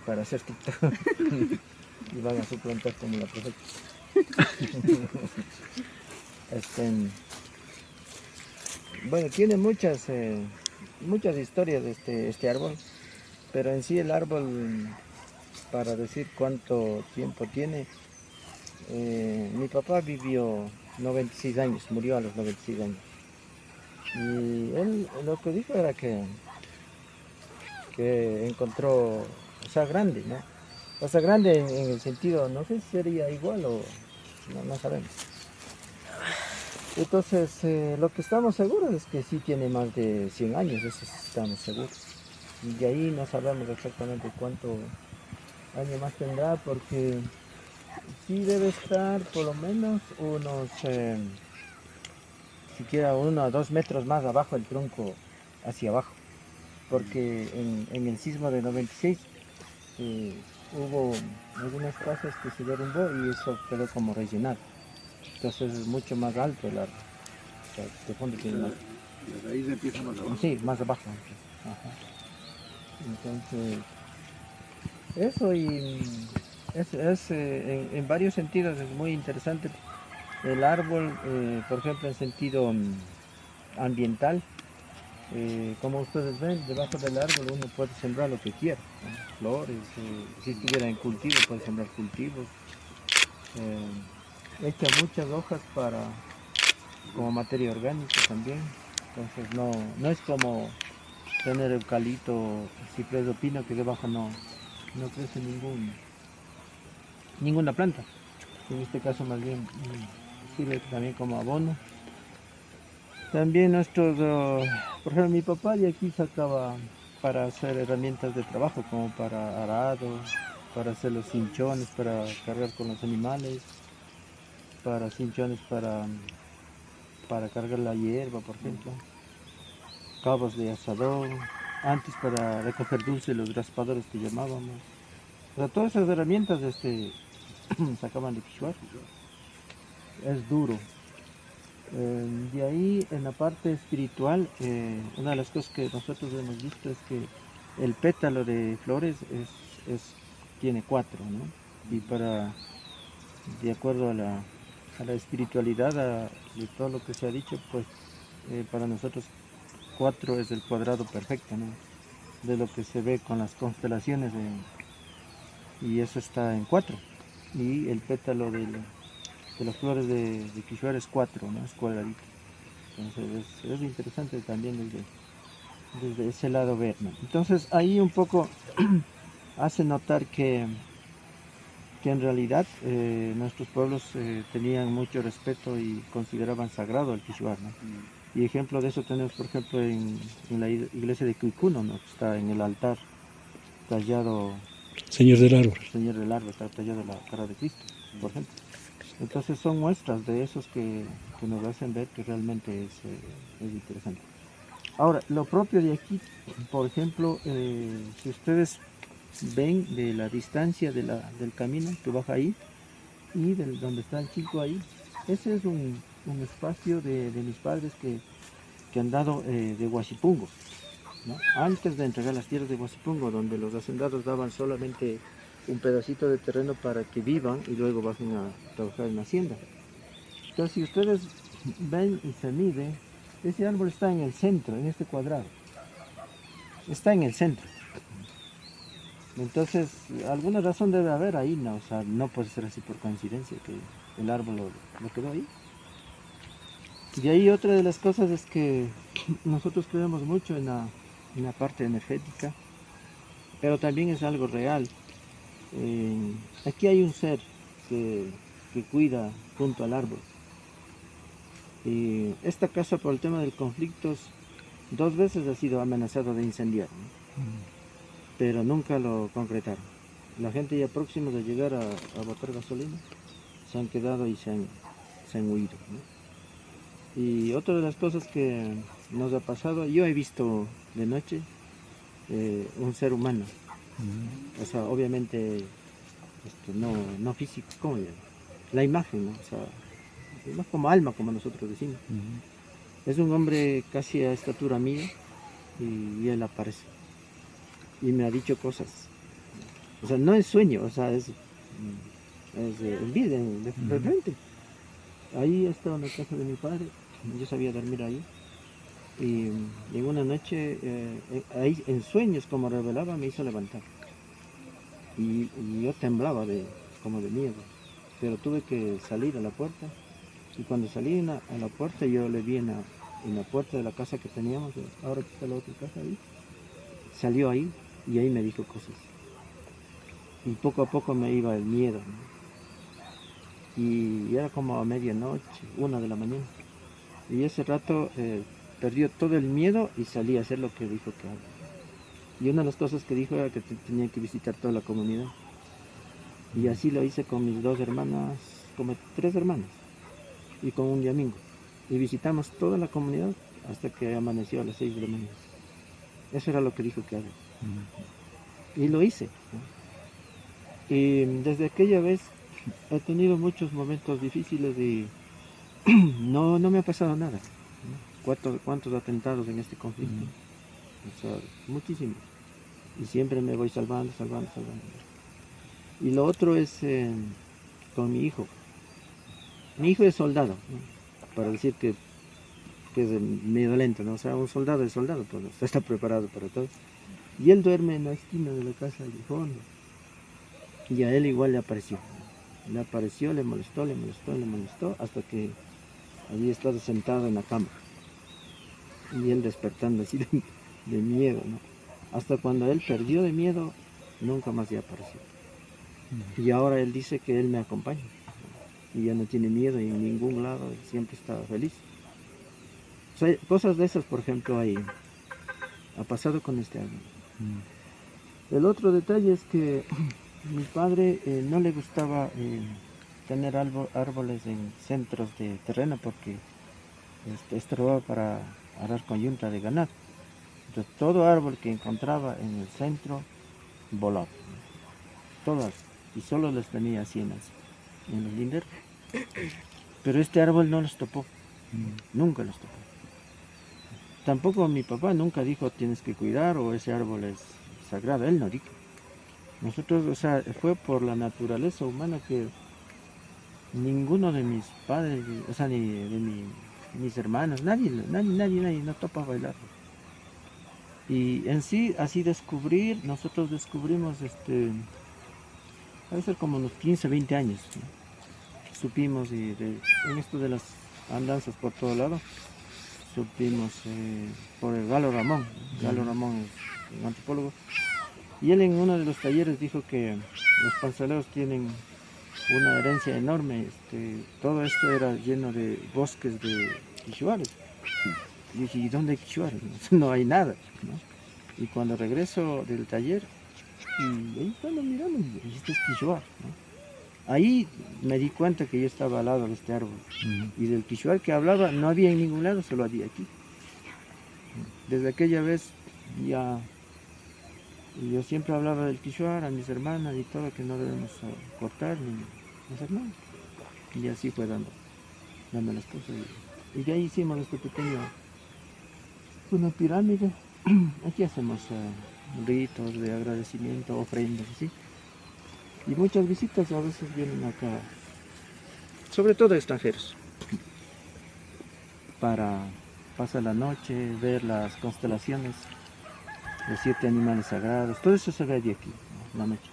para ser TikTok. Y van a suplantar como la profeta. Bueno, tiene muchas historias este árbol, pero en sí el árbol, para decir cuánto tiempo tiene, mi papá vivió 96 años, murió a los 96 años. Y él lo que dijo era que encontró, o sea, grande, ¿no? O sea, grande en el sentido, no sé si sería igual o no sabemos. Entonces, lo que estamos seguros es que sí tiene más de 100 años, eso sí estamos seguros. Y de ahí no sabemos exactamente cuánto año más tendrá, porque sí debe estar por lo menos unos, siquiera 1 o 2 metros más abajo el tronco, hacia abajo. Porque en el sismo de 96 eh, hubo algunas casas que se derrumbó y eso quedó como rellenado. Entonces es mucho más alto el árbol. O sea, de fondo tiene más. La raíz empieza más abajo. Sí, más abajo. Ajá. Entonces, eso y en varios sentidos es muy interesante. El árbol, por ejemplo, en sentido ambiental, como ustedes ven, debajo del árbol uno puede sembrar lo que quiera, ¿no? Flores, si estuviera en cultivo puede sembrar cultivos, echa muchas hojas como materia orgánica también, entonces no es como tener eucalipto, ciprés o pino que debajo no crece ninguna planta. En este caso más bien sirve también como abono. También por ejemplo, mi papá de aquí sacaba para hacer herramientas de trabajo, como para arado, para hacer los cinchones, para cargar con los animales, para cinchones para cargar la hierba, por ejemplo, cabos de asador, antes para recoger dulce, los raspadores que llamábamos. O sea, todas esas herramientas sacaban de Quechua. Es duro. De ahí, en la parte espiritual, una de las cosas que nosotros hemos visto es que el pétalo de flores tiene 4, ¿no? Y de acuerdo a la espiritualidad, de todo lo que se ha dicho, pues para nosotros 4 es el cuadrado perfecto, ¿no? De lo que se ve con las constelaciones, y eso está en 4. Y el pétalo de las flores de Quechua es 4, ¿no? Es cuadradito. Entonces es interesante también desde ese lado ver, ¿no? Entonces ahí un poco hace notar que en realidad nuestros pueblos tenían mucho respeto y consideraban sagrado el Quechua, ¿no? Y ejemplo de eso tenemos, por ejemplo, en la iglesia de Cuicuno, ¿no? Que está en el altar tallado, Señor del árbol. Señor del Árbol, está tallado la cara de Cristo, por ejemplo. Entonces son muestras de esos que nos hacen ver que realmente es interesante. Ahora, lo propio de aquí, por ejemplo, si ustedes ven de la distancia del camino que baja ahí y donde está el chico ahí, ese es un espacio de mis padres que han dado de Huasipungo, ¿no? Antes de entregar las tierras de Huasipungo, donde los hacendados daban solamente un pedacito de terreno para que vivan y luego bajen a trabajar en la hacienda. Entonces, si ustedes ven y se mide, ese árbol está en el centro, en este cuadrado. Está en el centro. Entonces, alguna razón debe haber ahí, ¿no? O sea, no puede ser así por coincidencia que el árbol lo quedó ahí. Y ahí otra de las cosas es que nosotros creemos mucho en la parte energética, pero también es algo real. Aquí hay un ser que cuida junto al árbol. Y esta casa, por el tema de conflictos, 2 veces ha sido amenazado de incendiar, ¿no? Pero nunca lo concretaron. La gente ya próxima de llegar a botar gasolina se han quedado y se han huido, ¿no? Y otra de las cosas que nos ha pasado, yo he visto de noche un ser humano, o sea, obviamente no físico, ¿cómo le llaman? La imagen, ¿no? O sea, más como alma, como nosotros decimos. Es un hombre casi a estatura mía y él aparece y me ha dicho cosas. O sea, no es sueño, o sea, es vida, de frente. Ahí estaba en la casa de mi padre, yo sabía dormir ahí. Y en una noche, ahí en sueños, como revelaba, me hizo levantar. Y yo temblaba como de miedo. Pero tuve que salir a la puerta. Y cuando salí a la puerta, yo le vi en la puerta de la casa que teníamos, ahora que está la otra casa ahí. Salió ahí y ahí me dijo cosas. Y poco a poco me iba el miedo, ¿no? Y era como a medianoche, 1 de la mañana. Y ese rato perdió todo el miedo y salí a hacer lo que dijo que haga. Y una de las cosas que dijo era que tenía que visitar toda la comunidad. Y así lo hice con mis 2 hermanas, como 3 hermanas, y con un domingo. Y visitamos toda la comunidad hasta que amaneció a las 6 de la mañana. Eso era lo que dijo que haga. Y lo hice, ¿no? Y desde aquella vez he tenido muchos momentos difíciles y no me ha pasado nada, ¿no? ¿Cuántos atentados en este conflicto? O sea, muchísimos. Y siempre me voy salvando. Y lo otro es con mi hijo. Mi hijo es soldado, ¿no? Para decir que es medio lento, ¿no? O sea, un soldado es soldado, pues está preparado para todo. Y él duerme en la esquina de la casa de fondo. Y a él igual le apareció. Le apareció, le molestó, hasta que había estado sentado en la cama. Y él despertando así de miedo, ¿no? Hasta cuando él perdió de miedo, nunca más ya apareció. Y ahora él dice que él me acompaña. Y ya no tiene miedo en ningún lado, él siempre está feliz. O sea, cosas de esas, por ejemplo, ha pasado con este árbol. El otro detalle es que mi padre no le gustaba tener árboles en centros de terreno porque estorbaba para arar con yunta de ganado. Entonces todo árbol que encontraba en el centro volaba, todas, y solo les tenía así en los linderos. Pero este árbol no los topó, nunca los topó. Tampoco mi papá nunca dijo tienes que cuidar o ese árbol es sagrado, él no dijo. Nosotros, o sea, fue por la naturaleza humana que ninguno de mis padres, o sea, ni de mis hermanos, nadie no topaba el árbol. Y en sí, así nosotros descubrimos, debe ser como unos 15, 20 años, ¿no? Supimos, en esto de las andanzas por todo lado, supimos por el Galo Ramón. Galo Ramón es un antropólogo. Y él en uno de los talleres dijo que los parceleros tienen una herencia enorme. Todo esto era lleno de bosques de quichuares. Y dije, ¿y dónde hay quichuares? No hay nada, ¿no? Y cuando regreso del taller, y ahí cuando miramos, y este es quichuar, ¿no? Ahí me di cuenta que yo estaba al lado de este árbol. Y del quichuar que hablaba no había en ningún lado, solo había aquí. Desde aquella vez ya yo siempre hablaba del quichuar a mis hermanas y todo, que no debemos cortar ni hacer nada. Y así fue dando las cosas. Y de ahí hicimos una pirámide. Aquí hacemos ritos de agradecimiento, ofrendas, así. Y muchas visitas a veces vienen acá, sobre todo extranjeros, para pasar la noche, ver las constelaciones, los 7 animales sagrados, todo eso se ve de aquí, ¿no? La noche.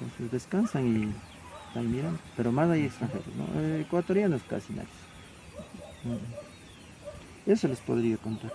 Entonces descansan y están mirando, pero más hay extranjeros, ¿no? Ecuatorianos casi nadie. Eso les podría contar.